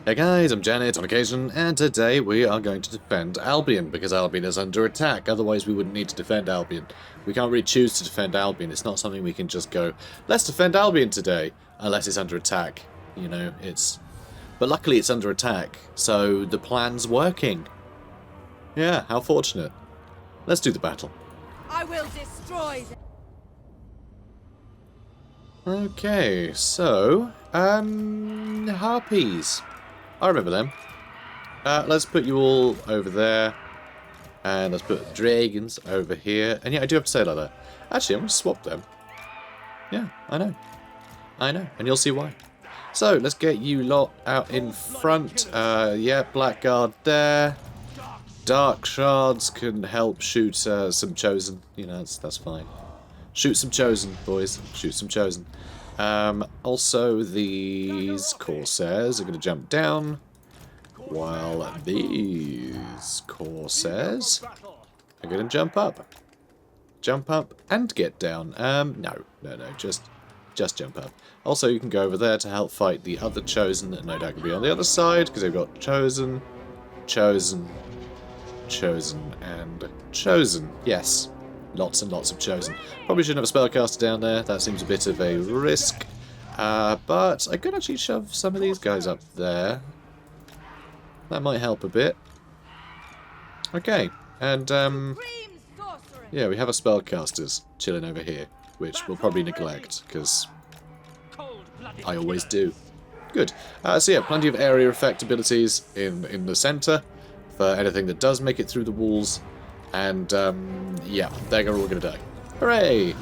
Hey guys, I'm Janet on occasion, and today we are going to defend Albion, because Albion is under attack. Otherwise we wouldn't need to defend Albion. We can't really choose to defend Albion. It's not something we can just go, let's defend Albion today, unless it's under attack. You know, it's... But luckily it's under attack, so the plan's working. Yeah, how fortunate. Let's do the battle. I will destroy them. Okay, so... Harpies. I remember them. Let's put you all over there. And let's put dragons over here. And yeah, I do have to say it like that. Actually, I'm going to swap them. Yeah, I know. I know. And you'll see why. So, let's get you lot out in front. Yeah, Blackguard there. Dark Shards can help shoot some Chosen. You know, that's fine. Shoot some Chosen, boys. Shoot some Chosen. Also, these Corsairs are going to jump down, while these Corsairs are going to jump up. Jump up and get down. No, just jump up. Also, you can go over there to help fight the other Chosen that no doubt can be on the other side, because they've got Chosen, Chosen, Chosen, and Chosen. Yes. Lots and lots of Chosen. Probably shouldn't have a spellcaster down there. That seems a bit of a risk. But I could actually shove some of these guys up there. That might help a bit. Okay. And, yeah, we have our spellcasters chilling over here, which we'll probably neglect, because I always do. Good. So yeah, plenty of area effect abilities in the centre for anything that does make it through the walls. And, yeah, they're all going to die. Hooray!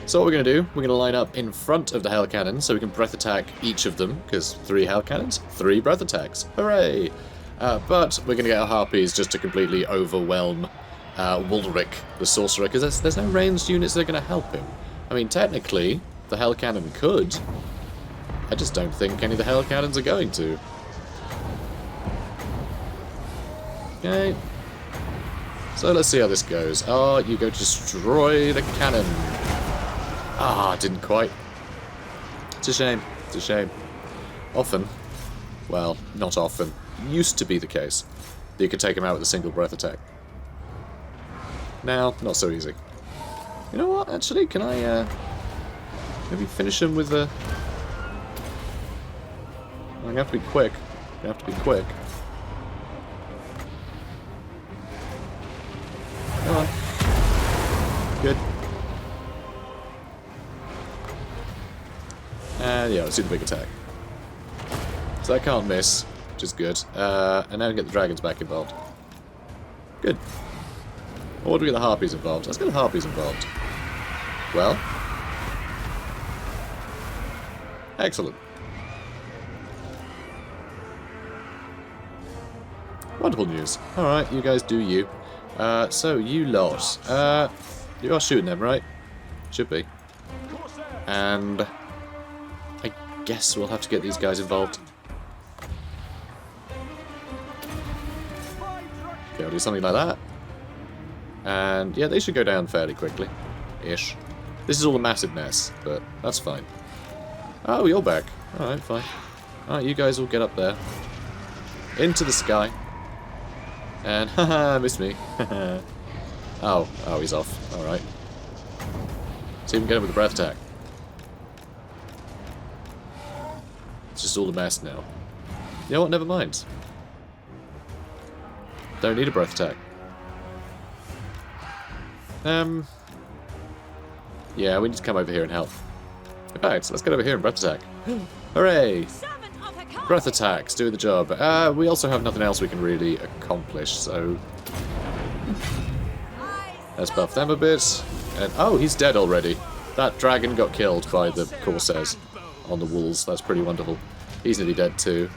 So what we're going to do, we're going to line up in front of the Hell Cannon so we can breath attack each of them, because 3 Hell Cannons, 3 breath attacks. Hooray! But we're going to get our Harpies just to completely overwhelm Wulrich, the Sorcerer, because there's no ranged units that are going to help him. I mean, technically, the Hell Cannon could. I just don't think any of the Hell Cannons are going to. Okay. So let's see how this goes. Oh, you go to destroy the cannon. Ah, didn't quite. It's a shame. It's a shame. Often, well, not often, used to be the case that you could take him out with a single breath attack. Now, not so easy. You know what, actually, can I maybe finish him with a... I'm going to have to be quick. I'm going to have to be quick. Come on. Good. And yeah, let's do the big attack. So I can't miss, which is good. And now we get the dragons back involved. Good. Or do we get the harpies involved? Let's get the harpies involved. Well. Excellent. Wonderful news. Alright, you guys do you. So, you lot. You are shooting them, right? Should be. And I guess we'll have to get these guys involved. Okay, I'll do something like that. And, yeah, they should go down fairly quickly. Ish. This is all a massive mess, but that's fine. Oh, you're back. Alright, fine. Alright, you guys will get up there. Into the sky. And, haha, missed me. oh, he's off. Alright. See if we can get him with a breath attack. It's just all a mess now. You know what, never mind. Don't need a breath attack. Yeah, we need to come over here and help. In fact, let's get over here and breath attack. Hooray! Breath attacks, do the job. We also have nothing else we can really accomplish, so... Let's buff them a bit. And oh, he's dead already. That dragon got killed by the Corsairs on the walls. That's pretty wonderful. He's nearly dead too.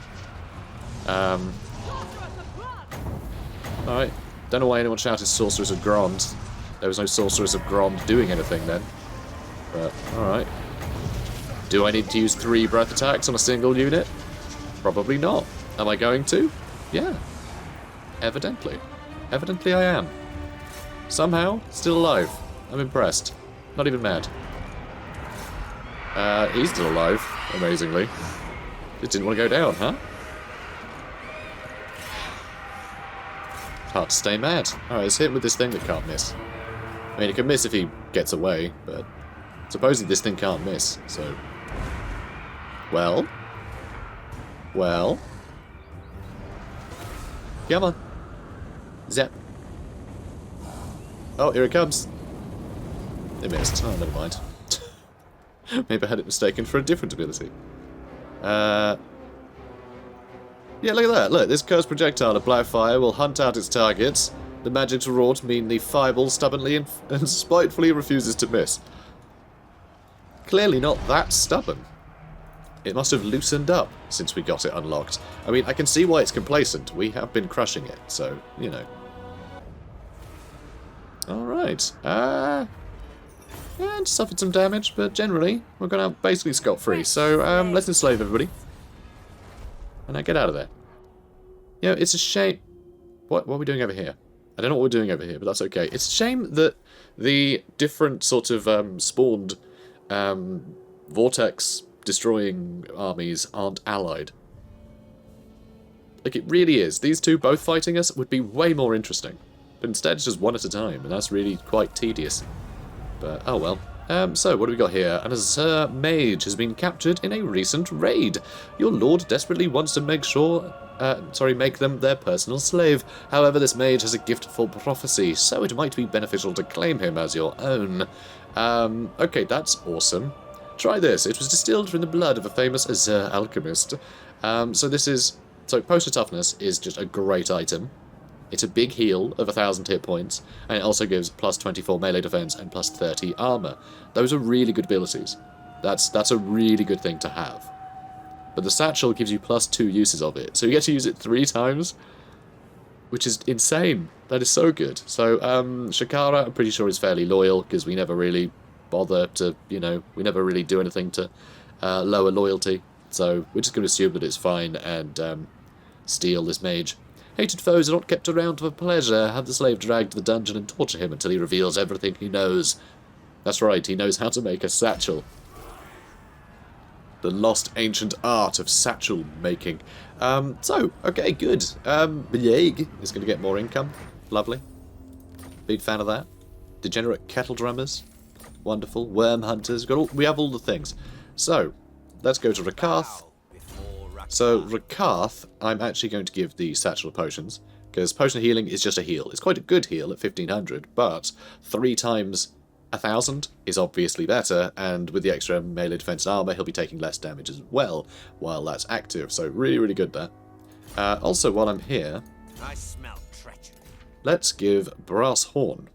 Alright. Don't know why anyone shouted Sorcerers of Grond. There was no Sorcerers of Grond doing anything then. But, alright. Do I need to use 3 breath attacks on a single unit? Probably not. Am I going to? Yeah. Evidently. Evidently I am. Somehow, still alive. I'm impressed. Not even mad. He's still alive, amazingly. Just didn't want to go down, huh? Hard to stay mad. Alright, let's hit him with this thing that can't miss. I mean, it can miss if he gets away, but supposedly this thing can't miss, so... Well? Well? Come on. Zap. Oh, here it comes. It missed. Oh, never mind. Maybe I had it mistaken for a different ability. Yeah, look at that. Look, this cursed projectile of black fire will hunt out its targets. The magic's wrought mean the fireball stubbornly and spitefully refuses to miss. Clearly not that stubborn. It must have loosened up since we got it unlocked. I mean, I can see why it's complacent. We have been crushing it, so, you know. Alright. And suffered some damage, but generally, we're going to basically scot-free. So, let's enslave everybody. And now get out of there. You know, it's a shame... What are we doing over here? I don't know what we're doing over here, but that's okay. It's a shame that the different sort of spawned vortex-destroying armies aren't allied. Like, it really is. These two both fighting us would be way more interesting. But instead, it's just one at a time, and that's really quite tedious. But, oh well. So, what do we got here? An Azhag mage has been captured in a recent raid. Your lord desperately wants to make them their personal slave. However, this mage has a gift for prophecy, so it might be beneficial to claim him as your own. Okay, that's awesome. Try this. It was distilled from the blood of a famous Azhag alchemist. So Potion of Toughness is just a great item. It's a big heal of 1,000 hit points, and it also gives plus 24 melee defense and plus 30 armor. Those are really good abilities. That's a really good thing to have. But the satchel gives you plus 2 uses of it, so you get to use it 3 times, which is insane. That is so good. So, Shakara, I'm pretty sure, is fairly loyal, because we never really bother to, you know, we never really do anything to lower loyalty. So, we're just going to assume that it's fine and steal this mage. Hated foes are not kept around for pleasure. Have the slave dragged to the dungeon and torture him until he reveals everything he knows. That's right, he knows how to make a satchel. The lost ancient art of satchel making. Okay, good. Yeg is going to get more income. Lovely. Big fan of that. Degenerate kettle drummers. Wonderful. Worm hunters. We have all the things. So, let's go to Rakarth. So, Rakarth, I'm actually going to give the Satchel of Potions, because Potion of Healing is just a heal. It's quite a good heal at 1,500, but 3 times 1,000 is obviously better, and with the extra melee defense and armor, he'll be taking less damage as well while that's active, so really, really good there. Also, while I'm here, I smell treachery. Let's give Brass Horn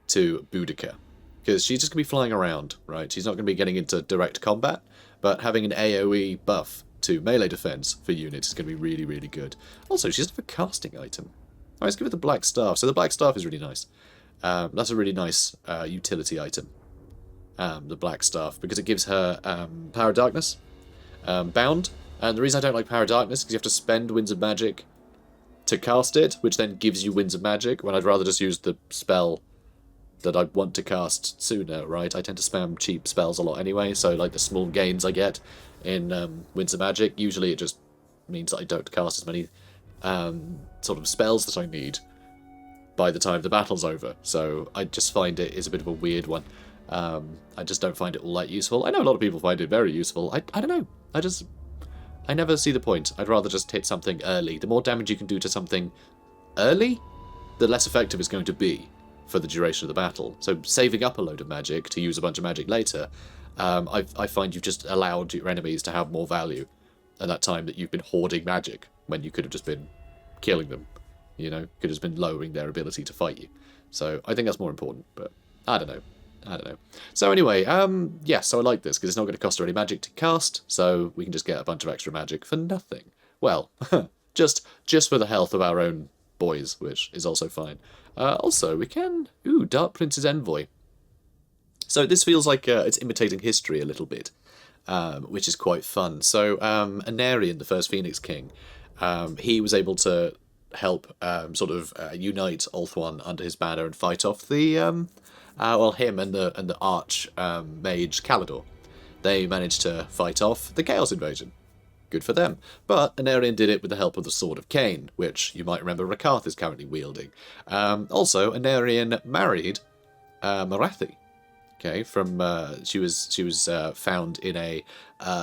to Boudica, because she's just going to be flying around, right? She's not going to be getting into direct combat, but having an AoE buff to melee defense for units is going to be really, really good. Also, she doesn't have a casting item. Alright, let's give her the Black Staff. So the Black Staff is really nice. That's a really nice utility item, the Black Staff, because it gives her Power of Darkness, Bound. And the reason I don't like Power of Darkness is because you have to spend Winds of Magic to cast it, which then gives you Winds of Magic, when I'd rather just use the spell that I want to cast sooner, right? I tend to spam cheap spells a lot anyway, so like the small gains I get in Winds of Magic, usually it just means that I don't cast as many sort of spells that I need by the time the battle's over. So I just find it is a bit of a weird one. I just don't find it all that useful. I know a lot of people find it very useful. I don't know. I never see the point. I'd rather just hit something early. The more damage you can do to something early, the less effective it's going to be for the duration of the battle. So saving up a load of magic to use a bunch of magic later, I find you've just allowed your enemies to have more value at that time that you've been hoarding magic when you could have just been killing them. You know, could have just been lowering their ability to fight you. So I think that's more important, but I don't know. So anyway, yeah, so I like this because it's not going to cost her any magic to cast, so we can just get a bunch of extra magic for nothing. Well, just for the health of our own boys, which is also fine. Also, we can... Ooh, Dark Prince's Envoy. So this feels like it's imitating history a little bit, which is quite fun. So Anarion, the first Phoenix King, he was able to help unite Ulthuan under his banner and fight off the him and the arch mage Caledor. They managed to fight off the Chaos Invasion. Good for them. But Anarion did it with the help of the Sword of Cain, which you might remember Rakarth is currently wielding. Also, Anarion married Morathi. Okay, from she was found in a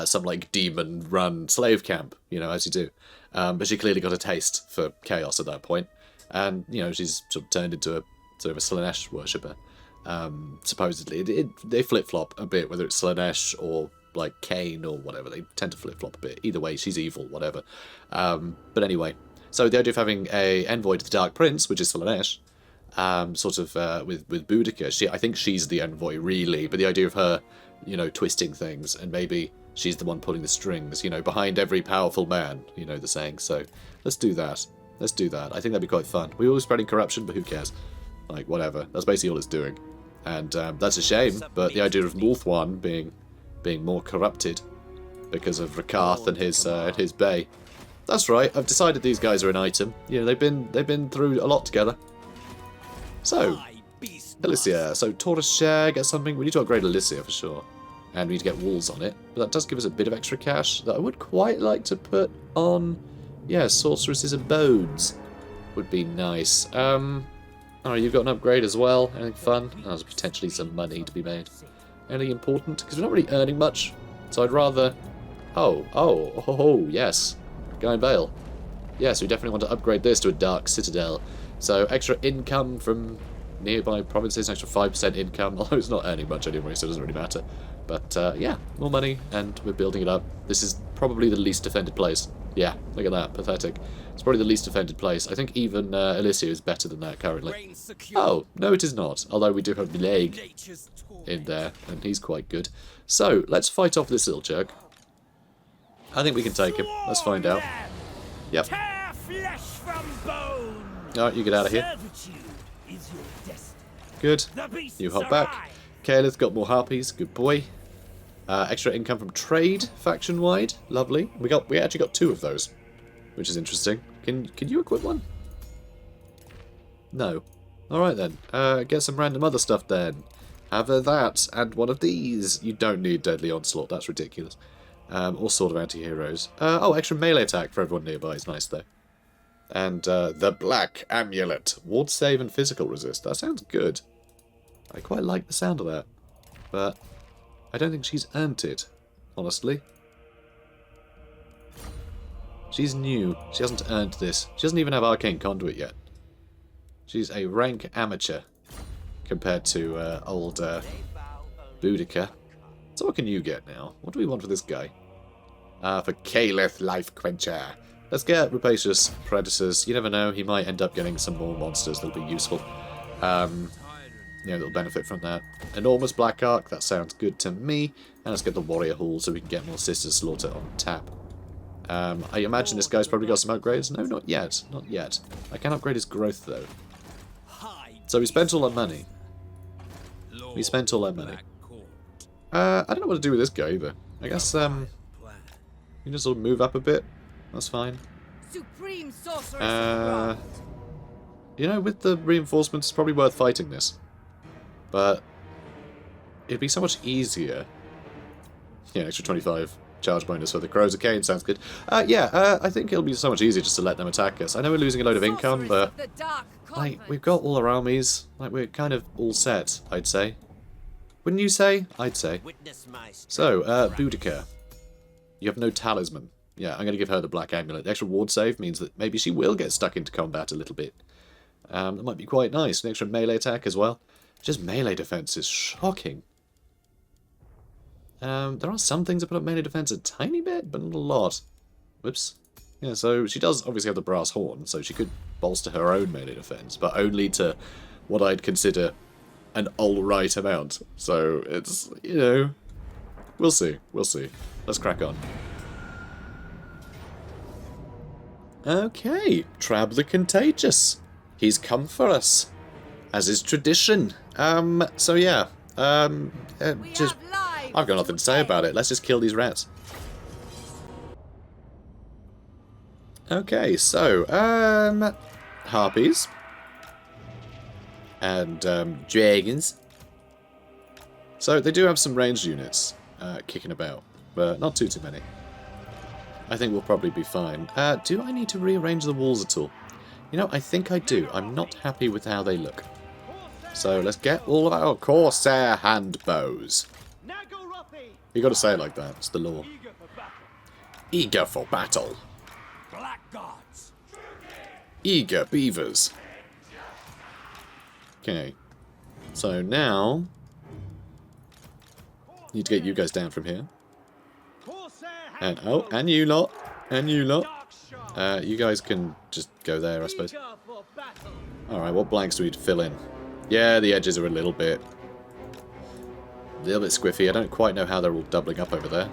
some like demon-run slave camp, you know, as you do. But she clearly got a taste for chaos at that point, and you know she's sort of turned into a sort of a Slaanesh worshipper. Supposedly, they flip-flop a bit, whether it's Slaanesh or like Cain or whatever. They tend to flip-flop a bit. Either way, she's evil, whatever. But anyway, so the idea of having a envoy to the Dark Prince, which is Slaanesh, sort of with Boudica, I think she's the envoy really, but the idea of her, you know, twisting things, and maybe she's the one pulling the strings, you know, behind every powerful man, you know the saying. So let's do that. Let's do that. I think that'd be quite fun. We're always spreading corruption, but who cares? Like, whatever. That's basically all it's doing. And that's a shame, but the idea of Ulthuan being more corrupted because of Rakarth and his bay. That's right. I've decided these guys are an item. You know, they've been through a lot together. So, Alicia. So, Taurus Share, get something. We need to upgrade Alicia for sure. And we need to get walls on it. But that does give us a bit of extra cash that I would quite like to put on, yeah, Sorceress's Abodes. Would be nice. Alright, you've got an upgrade as well. Anything fun? Oh, there's potentially some money to be made. Anything important? Because we're not really earning much. So I'd rather... Oh, yes. Going Vale. Yes, we definitely want to upgrade this to a Dark Citadel. So extra income from nearby provinces, an extra 5% income, although it's not earning much anyway, so it doesn't really matter. But yeah, more money, and we're building it up. This is probably the least defended place. Yeah, look at that, pathetic. It's probably the least defended place. I think even Alicia is better than that currently. Oh, no it is not, although we do have Leg in there, and he's quite good. So, let's fight off this little jerk. I think we can take him. Let's find out. Yep. Alright, you get out of here. Good. You hop back. Kaleth got more harpies. Good boy. Extra income from trade, faction-wide. Lovely. We actually got 2 of those, which is interesting. Can you equip one? No. Alright then. Get some random other stuff then. Have that, and one of these. You don't need Deadly Onslaught, that's ridiculous. All sort of anti-heroes. Oh, extra melee attack for everyone nearby is nice though. And the Black Amulet. Ward save and physical resist. That sounds good. I quite like the sound of that. But I don't think she's earned it, honestly. She's new. She hasn't earned this. She doesn't even have Arcane Conduit yet. She's a rank amateur compared to old Boudica. So what can you get now? What do we want for this guy? For Kaleth Life Quencher. Let's get Rapacious Predators. You never know, he might end up getting some more monsters that'll be useful. You know, that'll benefit from that. Enormous Black Arc, that sounds good to me. And let's get the Warrior Hall so we can get more Sister Slaughter on tap. I imagine this guy's probably got some upgrades. No, not yet. Not yet. I can upgrade his growth, though. So we spent all our money. We spent all our money. I don't know what to do with this guy, either. I guess, you can just sort of move up a bit. That's fine. Supreme Sorceress you know, with the reinforcements, it's probably worth fighting this. But it'd be so much easier. Yeah, extra 25 charge bonus for the Crows of Cain sounds good. I think it'll be so much easier just to let them attack us. I know we're losing a load of income, but like we've got all our armies. Like we're kind of all set, I'd say. Wouldn't you say? I'd say. So, Boudica. You have no talisman. Yeah, I'm going to give her the Black Amulet. The extra ward save means that maybe she will get stuck into combat a little bit. That might be quite nice. An extra melee attack as well. Just melee defense is shocking. There are some things that put up melee defense a tiny bit, but not a lot. Whoops. Yeah, so she does obviously have the brass horn, so she could bolster her own melee defense, but only to what I'd consider an alright amount. So it's, you know, we'll see. We'll see. Let's crack on. Okay, Trab the Contagious. He's come for us, as is tradition. So yeah, just I've got nothing to say about it. Let's just kill these rats. Okay, so harpies and dragons. So they do have some ranged units kicking about, but not too many. I think we'll probably be fine. Do I need to rearrange the walls at all? You know, I think I do. I'm not happy with how they look. So let's get all of our Corsair hand bows. You got to say it like that. It's the law. Eager for battle. Blackguards. Eager beavers. Okay. So now, need to get you guys down from here. And oh, and you lot, and you lot. You guys can just go there, I suppose. All right, what blanks do we need to fill in? Yeah, the edges are a little bit squiffy. I don't quite know how they're all doubling up over there.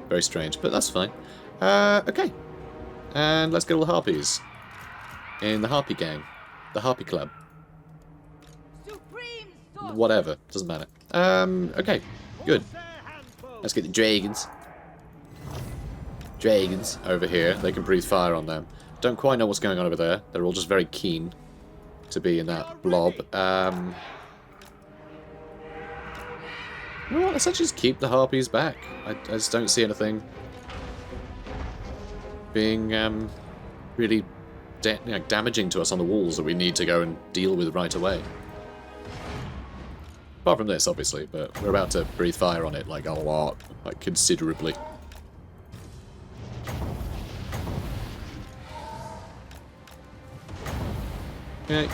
Very strange, but that's fine. Okay. And let's get all the harpies in the harpy gang, the harpy club. Whatever, doesn't matter. Okay, good. Let's get the dragons. Dragons over here. They can breathe fire on them. Don't quite know what's going on over there. They're all just very keen to be in that blob. You know what? Let's actually just keep the harpies back. I just don't see anything being really damaging to us on the walls that we need to go and deal with right away. Apart from this, obviously, but we're about to breathe fire on it, like, a lot. Like, considerably. Okay.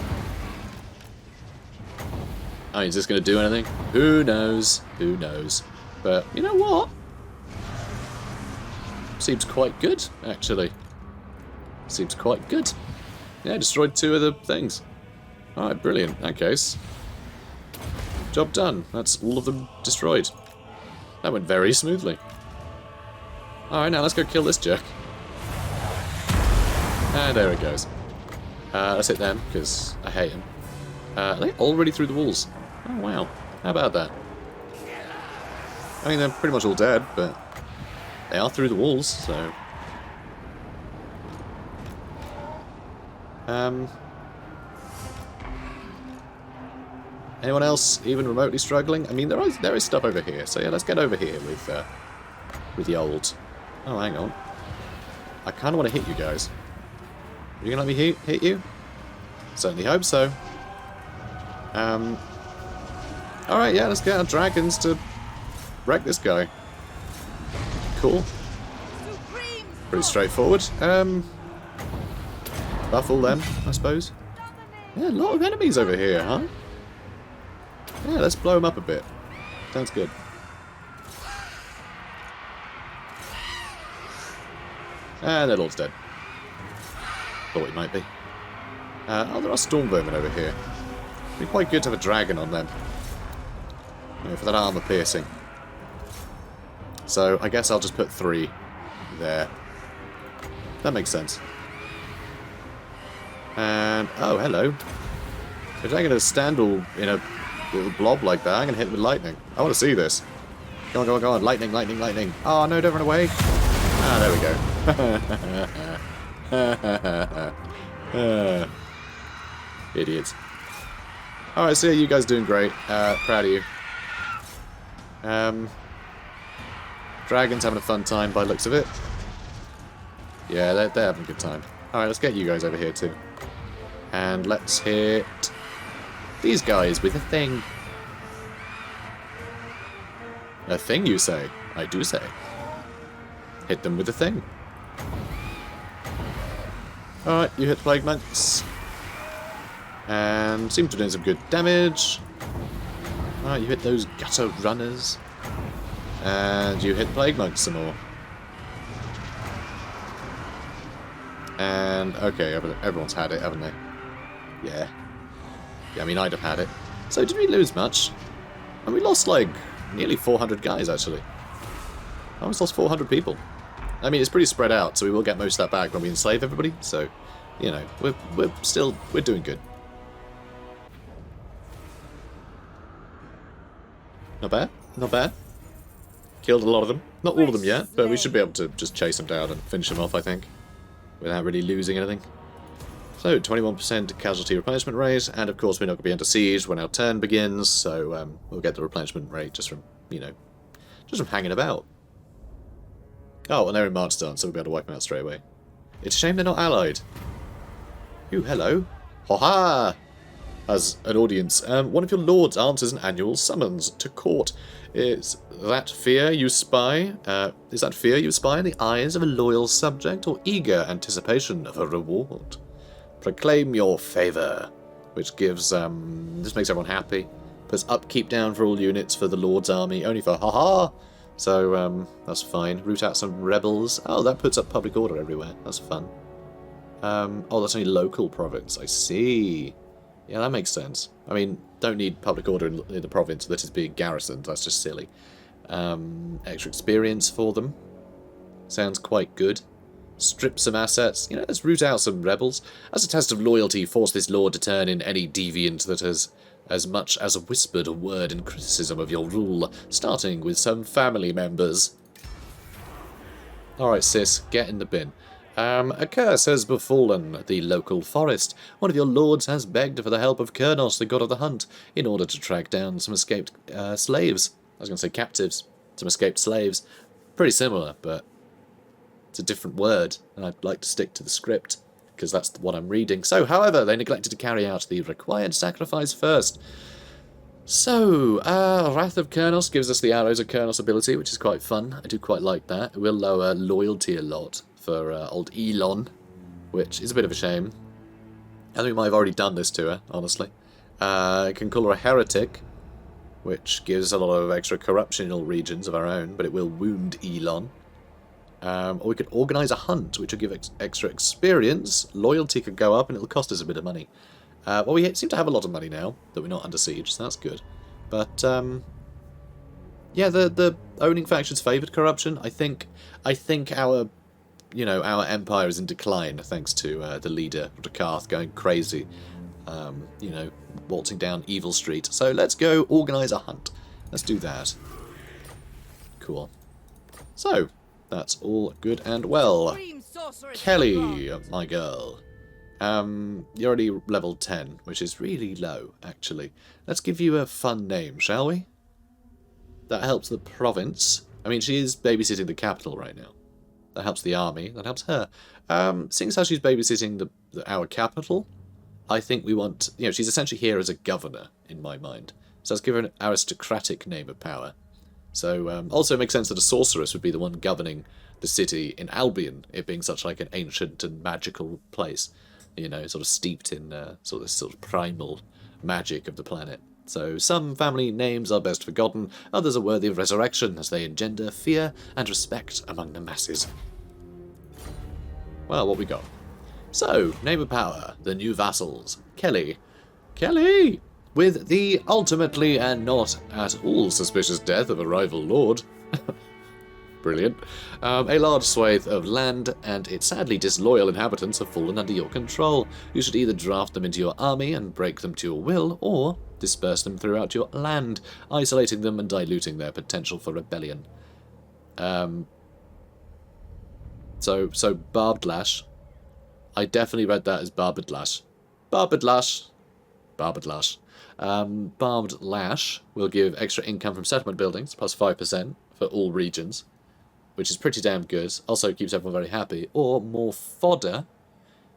Oh, is this going to do anything? Who knows? Who knows? But, you know what? Seems quite good, actually. Seems quite good. Yeah, destroyed 2 of the things. Alright, brilliant. In that case, job done. That's all of them destroyed. That went very smoothly. Alright, now let's go kill this jerk. And there it goes. Let's hit them, because I hate him. Are they already through the walls? Oh, wow. How about that? I mean, they're pretty much all dead, but they are through the walls, so... Anyone else even remotely struggling? I mean, there is stuff over here, so yeah, let's get over here with the old... Oh, hang on. I kind of want to hit you guys. Are you going to let me hit you? Certainly hope so. Alright, yeah, let's get our dragons to wreck this guy. Cool. Pretty straightforward. Buff all them, I suppose. Yeah, a lot of enemies over here, huh? Yeah, let's blow them up a bit. Sounds good. And their lord's dead. Thought he might be. Oh, there are storm vermin over here. It'd be quite good to have a dragon on them. Yeah, for that armor piercing. So, I guess I'll just put 3 there. That makes sense. And, oh, hello. If they're going to stand all in a little blob like that, I'm going to hit them with lightning. I want to see this. Go on, go on, go on. Lightning, lightning, lightning. Oh, no, don't run away. Ah, there we go. Idiots. Alright, so yeah, you guys doing great. Proud of you. Dragon's having a fun time by the looks of it. Yeah, they're having a good time. Alright, let's get you guys over here too. And let's hit these guys with a thing. A thing, you say? I do say. Hit them with a thing. Alright, you hit Plague Monks. And seem to be doing some good damage. Alright, you hit those gutter runners. And you hit Plague Monks some more. And, okay, everyone's had it, haven't they? Yeah. Yeah, I mean, I'd have had it. So, did we lose much? And we lost, like, nearly 400 guys, actually. I almost lost 400 people. I mean, it's pretty spread out, so we will get most of that back when we enslave everybody. So, you know, we're doing good. Not bad, not bad. Killed a lot of them. Not all of them yet, but we should be able to just chase them down and finish them off, I think. Without really losing anything. So, 21% casualty replenishment rate, and of course we're not going to be under siege when our turn begins, so we'll get the replenishment rate just from, you know, just from hanging about. Oh, and they're in March done, so we'll be able to wipe them out straight away. It's a shame they're not allied. Ooh, hello. Ha-ha! As an audience, one of your lords answers an annual summons to court. Is that fear you spy in the eyes of a loyal subject, or eager anticipation of a reward? Proclaim your favour, which gives, this makes everyone happy. Puts upkeep down for all units for the Lord's army, only for haha! So, that's fine. Root out some rebels. Oh, that puts up public order everywhere. That's fun. Oh, that's only local province. I see. Yeah, that makes sense. I mean, don't need public order in the province that is being garrisoned. That's just silly. Extra experience for them. Sounds quite good. Strip some assets. You know, let's root out some rebels. As a test of loyalty, force this lord to turn in any deviant that has as much as whispered a word in criticism of your rule, starting with some family members. Alright, sis, get in the bin. A curse has befallen the local forest. One of your lords has begged for the help of Kurnos, the god of the hunt, in order to track down some escaped slaves. I was going to say captives. Some escaped slaves. Pretty similar, but it's a different word, and I'd like to stick to the script, because that's what I'm reading. So, however, they neglected to carry out the required sacrifice first. So, Wrath of Kurnos gives us the Arrows of Kurnos ability, which is quite fun. I do quite like that. It will lower loyalty a lot for old Elon, which is a bit of a shame. I think we might have already done this to her, honestly. It can call her a heretic, which gives a lot of extra corruption in all regions of our own, but it will wound Elon. Or we could organise a hunt, which will give extra experience. Loyalty could go up, and it'll cost us a bit of money. Well, we seem to have a lot of money now that we're not under siege, so that's good. But yeah, the owning factions favoured corruption. I think our our empire is in decline thanks to the leader Rakarth going crazy. Waltzing down Evil Street. So let's go organise a hunt. Let's do that. Cool. So that's all good and well. Kelly, my girl. You're already level 10, which is really low, actually. Let's give you a fun name, shall we? That helps the province. I mean, she is babysitting the capital right now. That helps the army. That helps her. Seeing as how she's babysitting our capital, I think we want... she's essentially here as a governor, in my mind. So let's give her an aristocratic name of power. So, also it makes sense that a sorceress would be the one governing the city in Albion, it being such like an ancient and magical place. Sort of steeped in this sort of primal magic of the planet. So some family names are best forgotten, others are worthy of resurrection as they engender fear and respect among the masses. Well, what we got? So, name of power, the new vassals. Kelly. Kelly! With the ultimately and not at all suspicious death of a rival lord. Brilliant. A large swathe of land and its sadly disloyal inhabitants have fallen under your control. You should either draft them into your army and break them to your will, or disperse them throughout your land, isolating them and diluting their potential for rebellion. So Barbed Lash. I definitely read that as Barbed Lash. Barbed Lash. Barbed Lash. Barbed Lash will give extra income from settlement buildings, plus 5% for all regions, which is pretty damn good. Also keeps everyone very happy. Or more fodder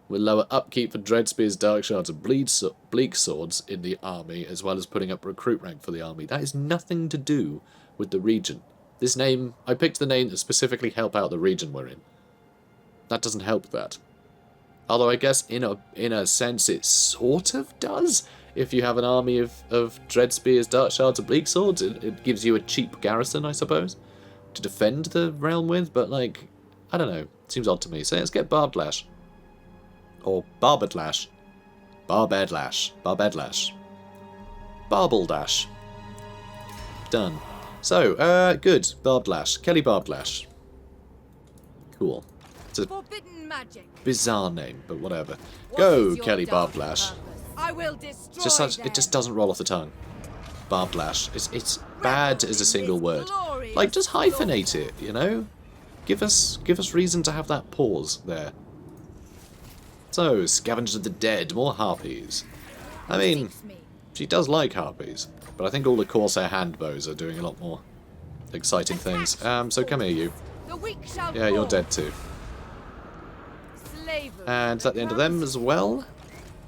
will lower upkeep for Dreadspears, Dark Shards, and Bleak Swords in the army, as well as putting up recruit rank for the army. That is nothing to do with the region. This name, I picked the name that specifically help out the region we're in. That doesn't help that. Although I guess in a sense it sort of does. If you have an army of Dreadspears, Dark Shards, and Bleak Swords, it gives you a cheap garrison, I suppose, to defend the realm with, but like, I don't know. It seems odd to me. So let's get Barbed Lash. Or Barbed Lash. Barbed Lash. Barbed Lash. Barbled Lash. Done. So, good. Barbed Lash. Kelly Barbed Lash. Cool. It's a Forbidden magic. bizarre name, but whatever. What Go, is your Kelly dark Barbed Lash. purpose? I will destroy It's just such, them. it just doesn't roll off the tongue. Barbed Lash. It's bad as a single word. Like, just hyphenate it, you know? Give us reason to have that pause there. So, Scavengers of the Dead, more harpies. I mean, she does like harpies, but I think all the Corsair handbows are doing a lot more exciting things. So come here, you. The weak shall Yeah, you're fall. dead too. Slavery And is that the end of them as well?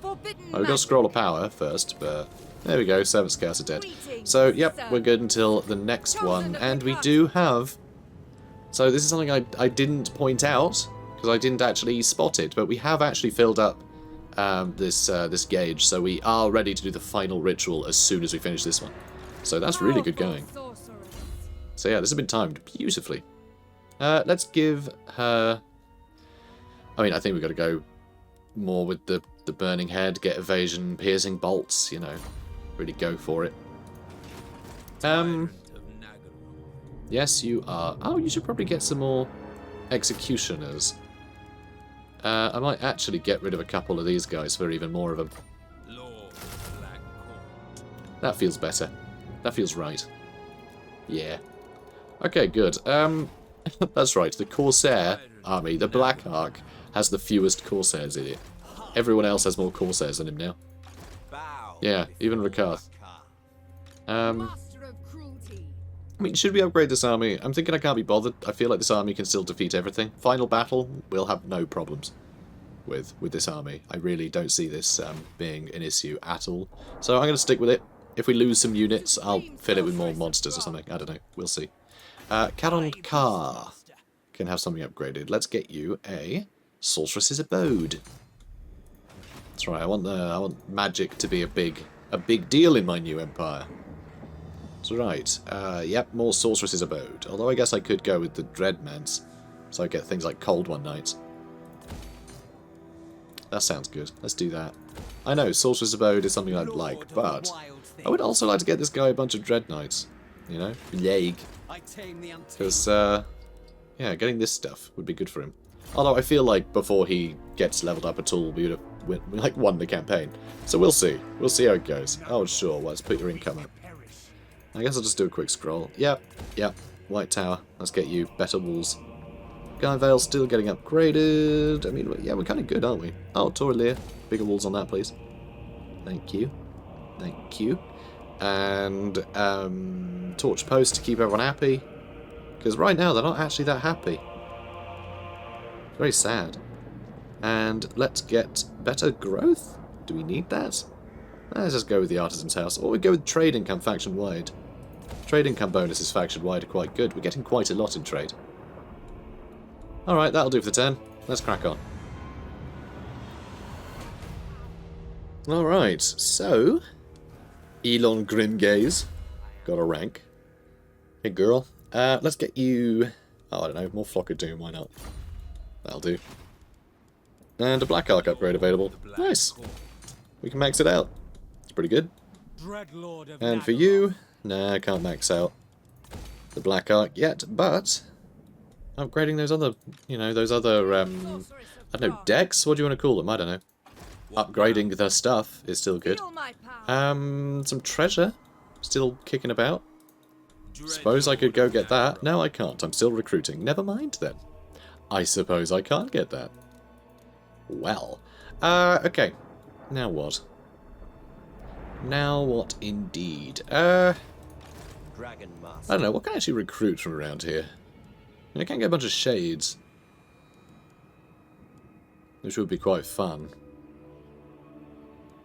Forbidden Oh, we've got a magic. scroll of power first, but there we go, 7 scouts are dead. Greetings, So, yep, sir. we're good until the next Chosen one. of the And we cut. do have... So this is something I didn't point out, because I didn't actually spot it, but we have actually filled up this gauge, so we are ready to do the final ritual as soon as we finish this one. So that's really good Powerful going. sorceress. So yeah, this has been timed beautifully. Let's give her... I mean, I think we've got to go more with the burning head, get evasion, piercing bolts, you know. Really go for it. Yes, you are. Oh, you should probably get some more executioners. I might actually get rid of a couple of these guys for even more of them. That feels better. That feels right. Yeah. Okay, good. That's right. The Corsair army, the Black Ark, has the fewest Corsairs in it. Everyone else has more Corsairs than him now. Yeah, even Rakarth. Master of cruelty. I mean, should we upgrade this army? I'm thinking I can't be bothered. I feel like this army can still defeat everything. Final battle, we'll have no problems with this army. I really don't see this being an issue at all. So I'm going to stick with it. If we lose some units, I'll fill it with more monsters or something. I don't know. We'll see. Karond Kar can have something upgraded. Let's get you a Sorceress's Abode. That's right. I want magic to be a big deal in my new empire. That's right. Yep, more Sorceress's Abode. Although I guess I could go with the Dreadmans, so I get things like Cold One Night. That sounds good. Let's do that. I know, Sorcerer's Abode is something I'd like, but I would also like to get this guy a bunch of Dread Knights. You know? Yay. Because, yeah, getting this stuff would be good for him. Although I feel like before he gets leveled up at all, we would have won the campaign. So we'll see. We'll see how it goes. Oh, sure. Well, let's put your income up. I guess I'll just do a quick scroll. Yep. White Tower. Let's get you better walls. Guy Vale still getting upgraded. I mean, yeah, we're kind of good, aren't we? Oh, Toralier. Bigger walls on that, please. Thank you. Thank you. And Torch Post to keep everyone happy. Because right now, they're not actually that happy. Very sad. And let's get better growth. Do we need that? Let's just go with the Artisan's House. Or we go with trade income faction-wide. Trade income bonuses faction-wide are quite good. We're getting quite a lot in trade. Alright, that'll do for the turn. Let's crack on. Alright, so... Elon Grimgaze got a rank. Hey girl. Let's get you... Oh, I don't know, more Flock of Doom, why not? That'll do. And a Black Ark upgrade available. Nice. We can max it out. It's pretty good. And for you... Nah, I can't max out the Black Ark yet, but... Upgrading those other, you know, those other, I don't know, decks? What do you want to call them? I don't know. Upgrading their stuff is still good. Some treasure still kicking about. Suppose I could go get that. No, I can't. I'm still recruiting. Never mind then. I suppose I can't get that. Well. Okay. Now what? Now what indeed? I don't know. What can I actually recruit from around here? I can get a bunch of shades, which would be quite fun.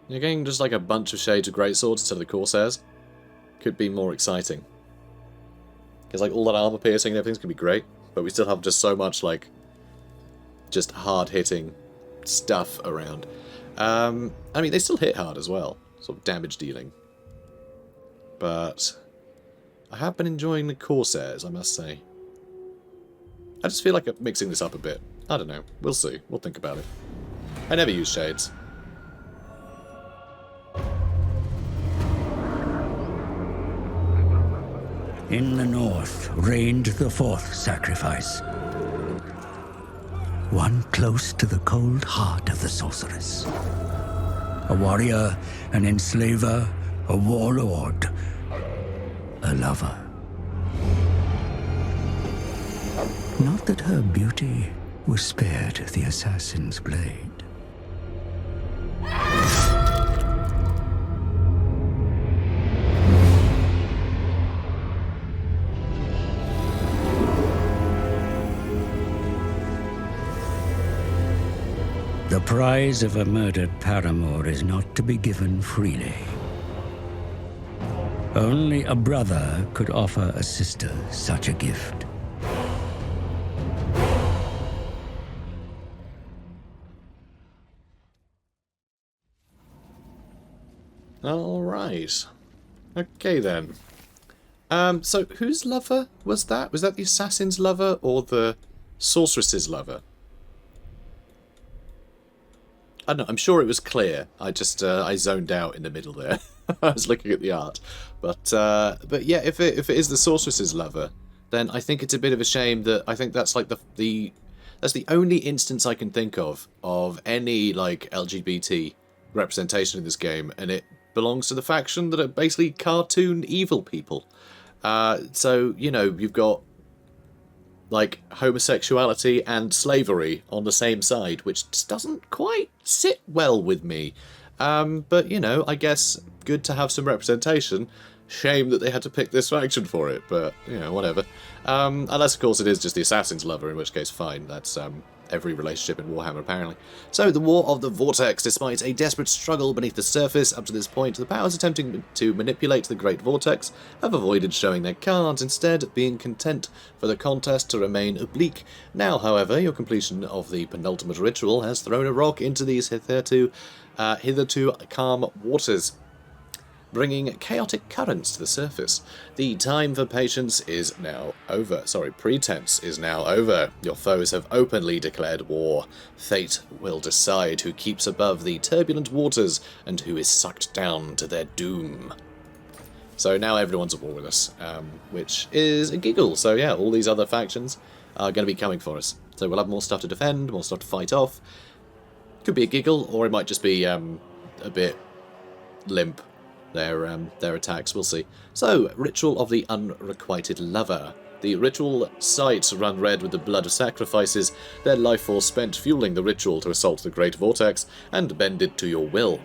You're getting just like a bunch of shades of greatswords instead of the Corsairs. Could be more exciting. Because like all that armor piercing and everything's gonna be great, but we still have just so much like just hard hitting stuff around. I mean they still hit hard as well, sort of damage dealing. But I have been enjoying the Corsairs, I must say. I just feel like mixing this up a bit. I don't know. We'll see. We'll think about it. I never use shades. In the north reigned the fourth sacrifice. One close to the cold heart of the sorceress. A warrior, an enslaver, a warlord, a lover. Not that her beauty was spared the assassin's blade. The prize of a murdered paramour is not to be given freely. Only a brother could offer a sister such a gift. All right. Okay then. So whose lover was that? Was that the assassin's lover or the sorceress's lover? I don't know. I'm sure it was clear. I just I zoned out in the middle there. I was looking at the art, but yeah, if it is the sorceress's lover, then I think it's a bit of a shame that I think that's like that's the only instance I can think of any like LGBT representation in this game, and it belongs to the faction that are basically cartoon evil people. So you know, you've got like homosexuality and slavery on the same side, which just doesn't quite sit well with me. But you know, I guess good to have some representation. Shame that they had to pick this faction for it, but you know, whatever. Unless of course it is just the assassin's lover, in which case fine. That's every relationship in Warhammer apparently. So the War of the Vortex. Despite a desperate struggle beneath the surface up to this point, the powers attempting to manipulate the Great Vortex have avoided showing their cards, instead being content for the contest to remain oblique. Now, however, your completion of the penultimate ritual has thrown a rock into these hitherto calm waters, bringing chaotic currents to the surface. The time for patience is now over. Pretense is now over. Your foes have openly declared war. Fate will decide who keeps above the turbulent waters and who is sucked down to their doom. So now everyone's at war with us, which is a giggle. So yeah, all these other factions are going to be coming for us. So we'll have more stuff to defend, more stuff to fight off. Could be a giggle, or it might just be a bit limp. Their attacks, we'll see. So, Ritual of the Unrequited Lover. The ritual sites run red with the blood of sacrifices, their life force spent fueling the ritual to assault the Great Vortex and bend it to your will.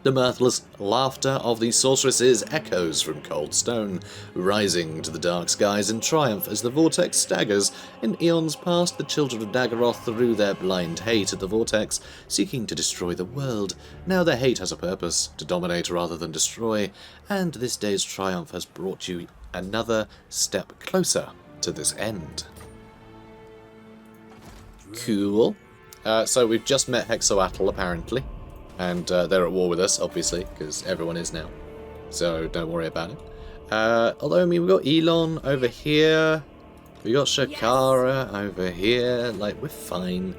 The mirthless laughter of the sorceresses echoes from cold stone, rising to the dark skies in triumph as the vortex staggers. In eons past, the children of Nagaroth threw their blind hate at the vortex, seeking to destroy the world. Now their hate has a purpose, to dominate rather than destroy, and this day's triumph has brought you another step closer to this end. Cool. So we've just met Hexoatl, apparently. And they're at war with us, obviously, because everyone is now. So don't worry about it. Although, I mean, we've got Elon over here. We got Shakara over here. Like, we're fine.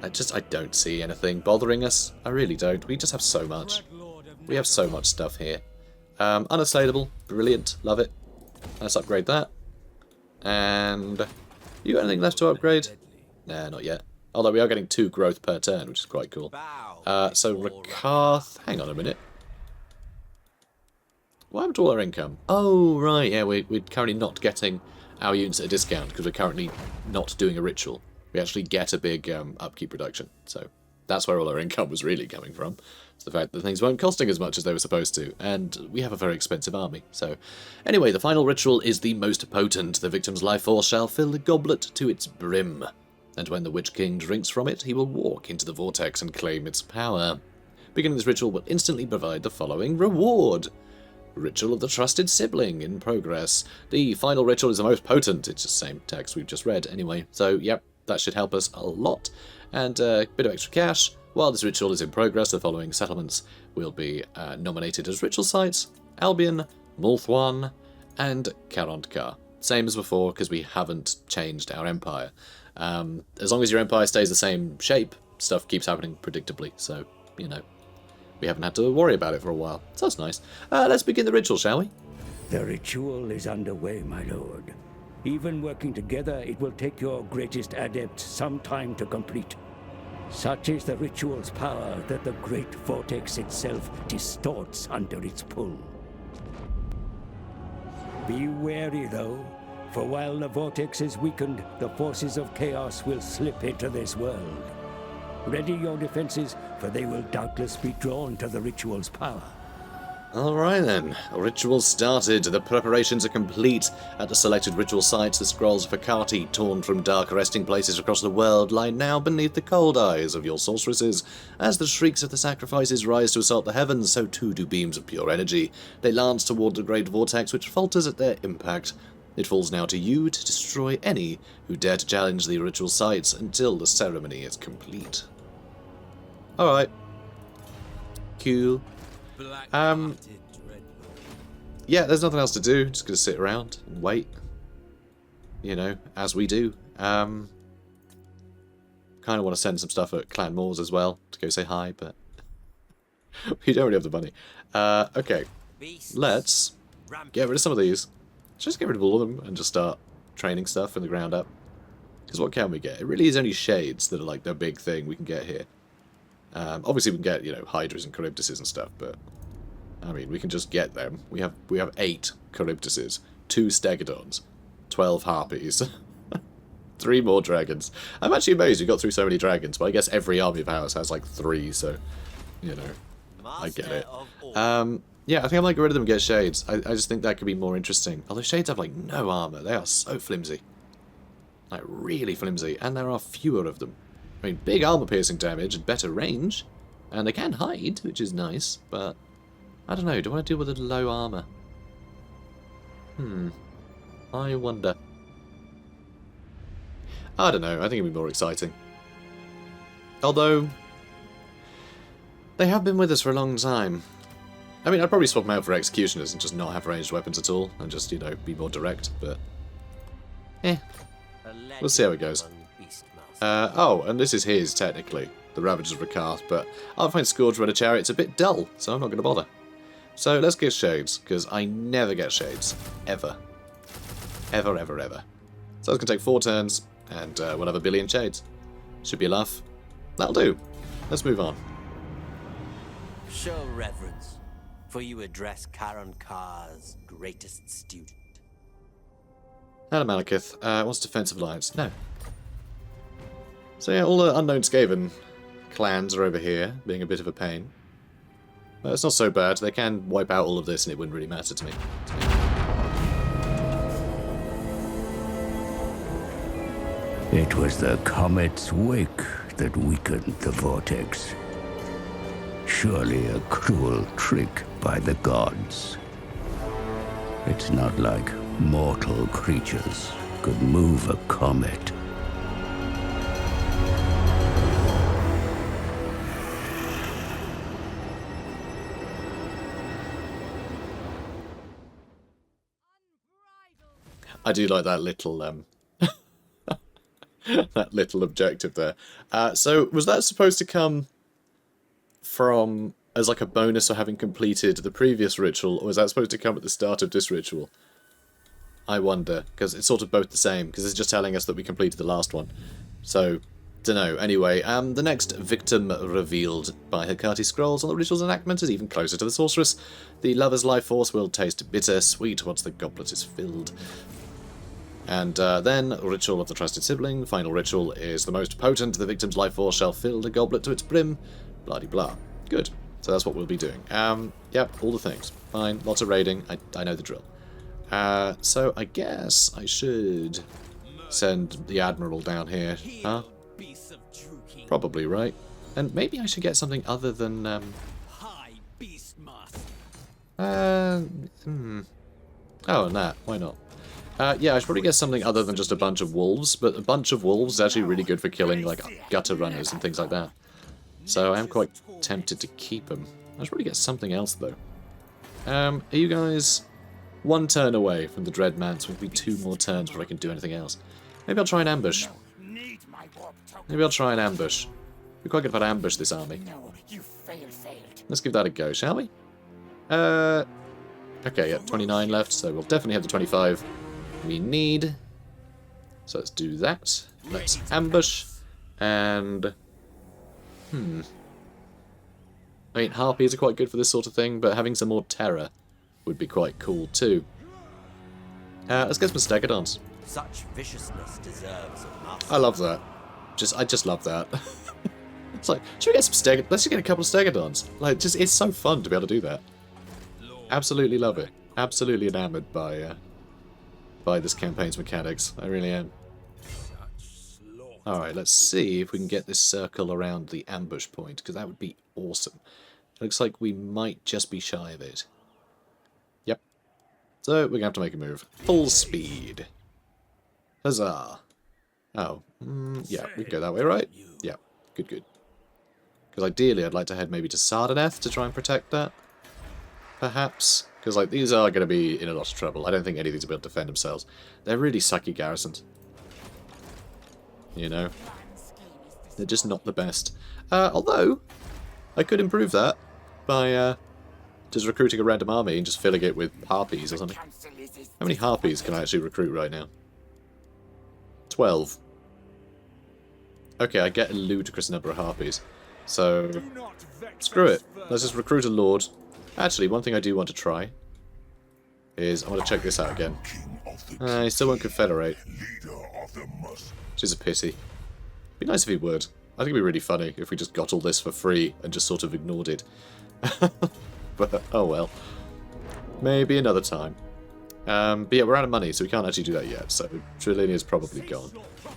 I don't see anything bothering us. I really don't. We just have so much. We have so much stuff here. Unassailable. Brilliant. Love it. Let's upgrade that. And you got anything left to upgrade? Nah, not yet. Although we are getting 2 growth per turn, which is quite cool. So Rakarth, hang on a minute. What happened to all our income? Oh, right, yeah, we're currently not getting our units at a discount because we're currently not doing a ritual. We actually get a big upkeep reduction. So that's where all our income was really coming from. It's the fact that things weren't costing as much as they were supposed to, and we have a very expensive army. So anyway, the final ritual is the most potent. The victim's life force shall fill the goblet to its brim. And when the Witch King drinks from it, he will walk into the vortex and claim its power. Beginning this ritual will instantly provide the following reward. Ritual of the Trusted Sibling in progress. The final ritual is the most potent. It's the same text we've just read anyway. So, yep, that should help us a lot. And a bit of extra cash. While this ritual is in progress, the following settlements will be nominated as ritual sites. Albion, Ulthuan, and Karond Kar. Same as before, because we haven't changed our empire. As long as your empire stays the same shape, stuff keeps happening predictably, so, you know, we haven't had to worry about it for a while. So that's nice. Let's begin the ritual, shall we? The ritual is underway, my lord. Even working together, it will take your greatest adept some time to complete. Such is the ritual's power that the Great Vortex itself distorts under its pull. Be wary, though. For while the Vortex is weakened, the forces of chaos will slip into this world. Ready your defenses, for they will doubtless be drawn to the ritual's power. Alright then, ritual started, the preparations are complete. At the selected ritual sites, the scrolls of Rakarth, torn from dark resting places across the world, lie now beneath the cold eyes of your sorceresses. As the shrieks of the sacrifices rise to assault the heavens, so too do beams of pure energy. They lance toward the great vortex, which falters at their impact. It falls now to you to destroy any who dare to challenge the ritual sites until the ceremony is complete. Alright. Cool. Yeah, there's nothing else to do. Just gonna sit around and wait. You know, as we do. Kind of want to send some stuff at Clan Moors as well to go say hi, but we don't really have the money. Okay, let's get rid of some of these. Just get rid of all of them and just start training stuff from the ground up. Because what can we get? It really is only shades that are like the big thing we can get here. Obviously we can get, you know, Hydras and Charybdises and stuff, but I mean, we can just get them. We have 8 Charybdises, 2 Stegodons, 12 Harpies, 3 more dragons. I'm actually amazed we got through so many dragons, but I guess every army of ours has like 3, so, you know, I get it. Yeah, I think I might get rid of them and get Shades. I just think that could be more interesting. Although Shades have like no armor, they are so flimsy. Like really flimsy, and there are fewer of them. I mean, big armor-piercing damage and better range, and they can hide, which is nice, but I don't know, do I want to deal with a low armor? I wonder. I don't know, I think it'd be more exciting. Although, they have been with us for a long time. I mean, I'd probably swap them out for Executioners and just not have ranged weapons at all, and just, you know, be more direct, but we'll see how it goes. Oh, and this is his, technically, the Ravagers of Rakarth, but I'll find Scourge Runner Chariot's a bit dull, so I'm not going to bother. So let's get Shades, because I never get Shades. Ever. Ever, ever, ever. So it's going to take 4 turns, and we'll have a billion Shades. Should be enough. That'll do. Let's move on. Show reverence, for you address Karond Kar's greatest student. Hello, Malekith. What's Defensive Alliance? No. So yeah, all the unknown Skaven clans are over here, being a bit of a pain. But it's not so bad. They can wipe out all of this and it wouldn't really matter to me. It was the comet's wake that weakened the vortex. Surely a cruel trick by the gods. It's not like mortal creatures could move a comet. I do like that little that little objective there. So was that supposed to come from as like a bonus for having completed the previous ritual, or was that supposed to come at the start of this ritual? I wonder, because it's sort of both the same, because it's just telling us that we completed the last one. So, dunno. Anyway, the next victim revealed by Hecate scrolls on the ritual's enactment is even closer to the sorceress. The lover's life force will taste bitter sweet once the goblet is filled. And then, Ritual of the Trusted Sibling. Final ritual is the most potent. The victim's life force shall fill the goblet to its brim. Blah-de-blah. Good. So that's what we'll be doing. Yep, all the things. Fine. Lots of raiding. I know the drill. So I guess I should send the Admiral down here. Huh? Probably, right? And maybe I should get something other than, Oh, and that. Why not? Yeah, I should probably get something other than just a bunch of wolves, but a bunch of wolves is actually really good for killing, like, gutter runners and things like that. So I am quite tempted to keep them. I should probably get something else, though. Are you guys 1 turn away from the Dreadmance? With me 2 more turns before I can do anything else. Maybe I'll try an ambush. Maybe I'll try an ambush. We're quite good if I ambush this army. Let's give that a go, shall we? Okay, yeah, 29 left, so we'll definitely have the 25 we need. So let's do that. Let's ambush. And... I mean, Harpies are quite good for this sort of thing, but having some more terror would be quite cool too. Let's get some Stegodons. Such viciousness deserves a master. I love that. I just love that. It's like, should we get some Stegodons? Let's just get a couple of Stegodons. Like, it's so fun to be able to do that. absolutely love it. Absolutely enamoured by this campaign's mechanics. I really am. Alright, let's see if we can get this circle around the ambush point, because that would be awesome. Looks like we might just be shy of it. Yep. So, we're going to have to make a move. Full speed. Huzzah. Oh, yeah, we can go that way, right? Yeah, good, good. Because ideally I'd like to head maybe to Sardaneth to try and protect that. Perhaps. Because like these are going to be in a lot of trouble. I don't think any of these will be able to defend themselves. They're really sucky garrisons. You know? They're just not the best. Although, I could improve that by just recruiting a random army and just filling it with harpies or something. How many harpies can I actually recruit right now? 12. Okay, I get a ludicrous number of harpies. So, screw it. Let's just recruit a lord. Actually, one thing I do want to try is I want to check this out again. He still won't confederate, which is a pity. Be nice if he would. I think it'd be really funny if we just got all this for free and just sort of ignored it. But, oh well. Maybe another time. But yeah, we're out of money, so we can't actually do that yet, so Trillinia's probably gone.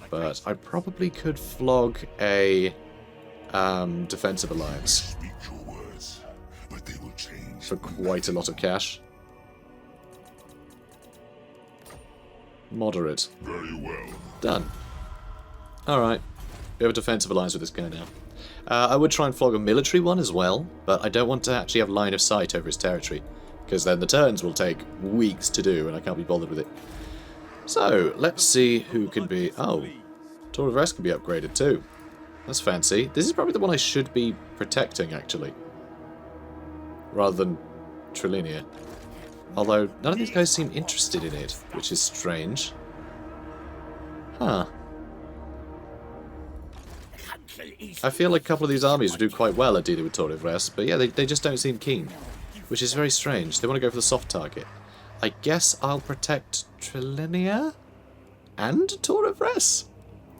But I probably could flog a defensive alliance for quite a lot of cash. Moderate. Very well. Done. Alright. We have a defensive alliance with this guy now. I would try and flog a military one as well, but I don't want to actually have line of sight over his territory, because then the turns will take weeks to do, and I can't be bothered with it. So, let's see who can be... Oh, Tor of Rest can be upgraded too. That's fancy. This is probably the one I should be protecting, actually. Rather than Trillinia. Although, none of these guys seem interested in it, which is strange. Huh. I feel like a couple of these armies would do quite well at dealing with Tor of Rest, but yeah, they just don't seem keen. Which is very strange. They want to go for the soft target. I guess I'll protect Trillinia and Tor of Rest.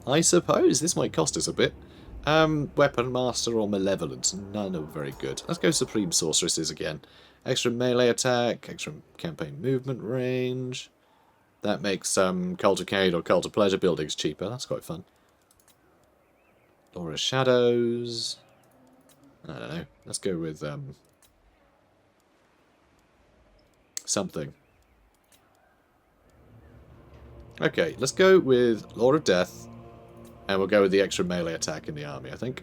I suppose. This might cost us a bit. Weapon Master or Malevolence. None are very good. Let's go Supreme Sorceresses again. Extra melee attack, extra campaign movement range. That makes Cult of Cain or Cult of Pleasure buildings cheaper. That's quite fun. Aura Shadows. I don't know. Let's go with something. Okay, let's go with Lord of Death. And we'll go with the extra melee attack in the army, I think.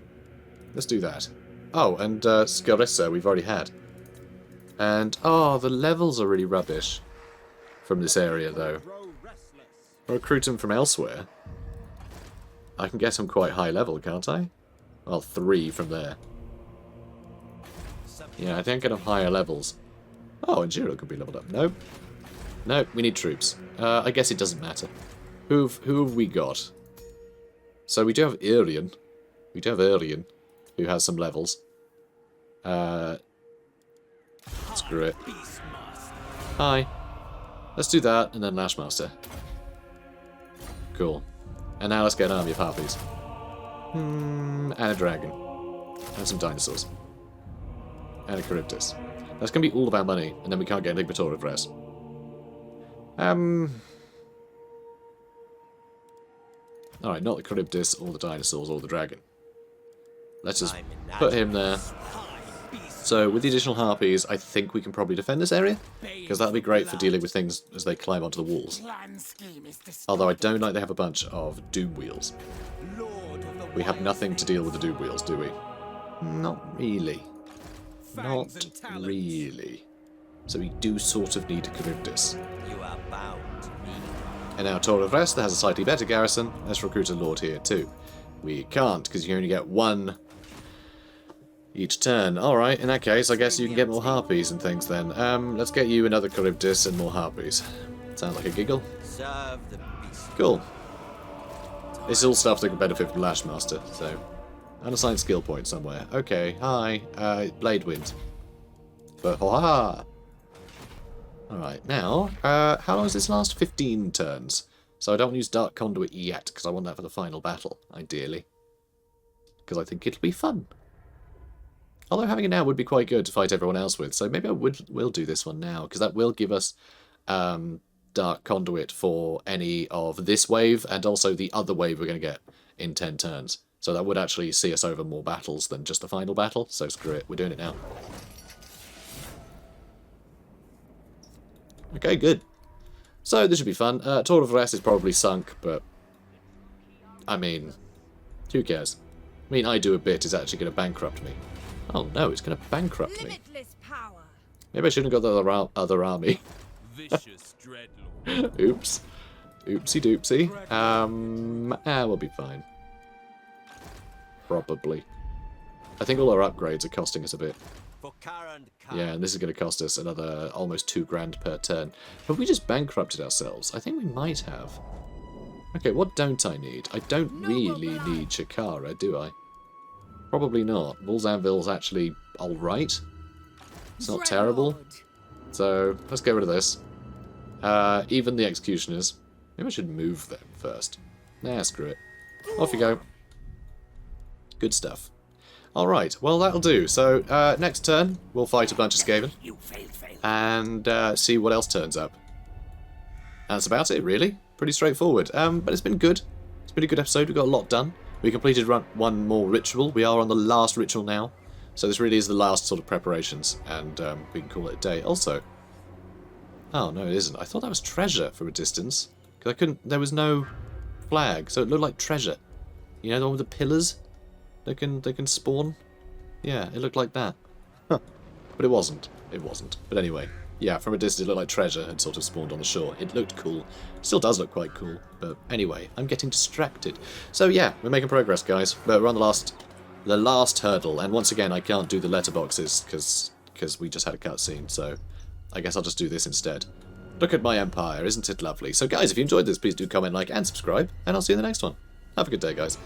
Let's do that. Oh, and Scarissa we've already had. And, oh, the levels are really rubbish from this area, though. I'll recruit them from elsewhere. I can get them quite high level, can't I? Well, 3 from there. Yeah, I think I get them higher levels. Oh, and Jiro could be leveled up. Nope. Nope, we need troops. I guess it doesn't matter. Who have we got? So we do have Irian. We do have Irian, who has some levels. Screw it. Hi. Let's do that, and then Lashmaster. Cool. And now let's get an army of harpies. And a dragon. And some dinosaurs. And a Charybdis. That's going to be all of our money, and then we can't get anything but Tor of Rest. Alright, not the Charybdis, or the dinosaurs, or the dragon. Let's just put him there. So, with the additional harpies, I think we can probably defend this area, because that'll be great for dealing with things as they climb onto the walls. Although I don't like they have a bunch of Doom Wheels. We have nothing to deal with the Doom Wheels, do we? Not really. Not really. So we do sort of need a Charybdis. You are bound to me. And now Tor of Rest that has a slightly better garrison. Let's recruit a lord here too. We can't, because you only get 1 each turn. Alright, in that case, I guess you can get more harpies and things then. Let's get you another Charybdis and more harpies. Sounds like a giggle. Serve the beast. Cool. This is all stuff that can benefit from Lashmaster, so... Unassigned skill point somewhere. Okay, hi. Blade Wind. But, ha! Alright, now, how long does this last? 15 turns. So I don't use Dark Conduit yet, because I want that for the final battle, ideally. Because I think it'll be fun. Although having it now would be quite good to fight everyone else with, so maybe I will do this one now, because that will give us Dark Conduit for any of this wave, and also the other wave we're going to get in 10 turns. So that would actually see us over more battles than just the final battle, so screw it, we're doing it now. Okay, good. So this should be fun. Tour of Rest is probably sunk, but I mean, who cares? I mean, I do a bit is actually going to bankrupt me. Oh no, it's going to bankrupt me. Limitless power. Maybe I shouldn't have got the other army. Vicious dreadlord. Oops. Oopsie doopsie. We'll be fine. Probably. I think all our upgrades are costing us a bit. For Karond Kar. Yeah, and this is going to cost us another almost 2 grand per turn. Have we just bankrupted ourselves? I think we might have. Okay, what don't I need? I don't really need Chikara, do I? Probably not. Bull's Anvil's actually alright. It's not terrible. So, let's get rid of this. Even the Executioners. Maybe I should move them first. Nah, screw it. Off you go. Good stuff. Alright, well that'll do. So, next turn, we'll fight a bunch of Skaven. And see what else turns up. And that's about it, really. Pretty straightforward. But it's been good. It's been a good episode. We got a lot done. We completed one more ritual. We are on the last ritual now. So this really is the last sort of preparations. And we can call it a day. Also... Oh, no, it isn't. I thought that was treasure from a distance. Because I couldn't... There was no flag. So it looked like treasure. You know, the one with the pillars? They can spawn? Yeah, it looked like that. Huh. But it wasn't. It wasn't. But anyway, yeah, from a distance it looked like treasure had sort of spawned on the shore. It looked cool. Still does look quite cool. But anyway, I'm getting distracted. So yeah, we're making progress, guys. But we're on the last hurdle. And once again, I can't do the letterboxes because we just had a cutscene. So I guess I'll just do this instead. Look at my empire. Isn't it lovely? So guys, if you enjoyed this, please do comment, like, and subscribe. And I'll see you in the next one. Have a good day, guys.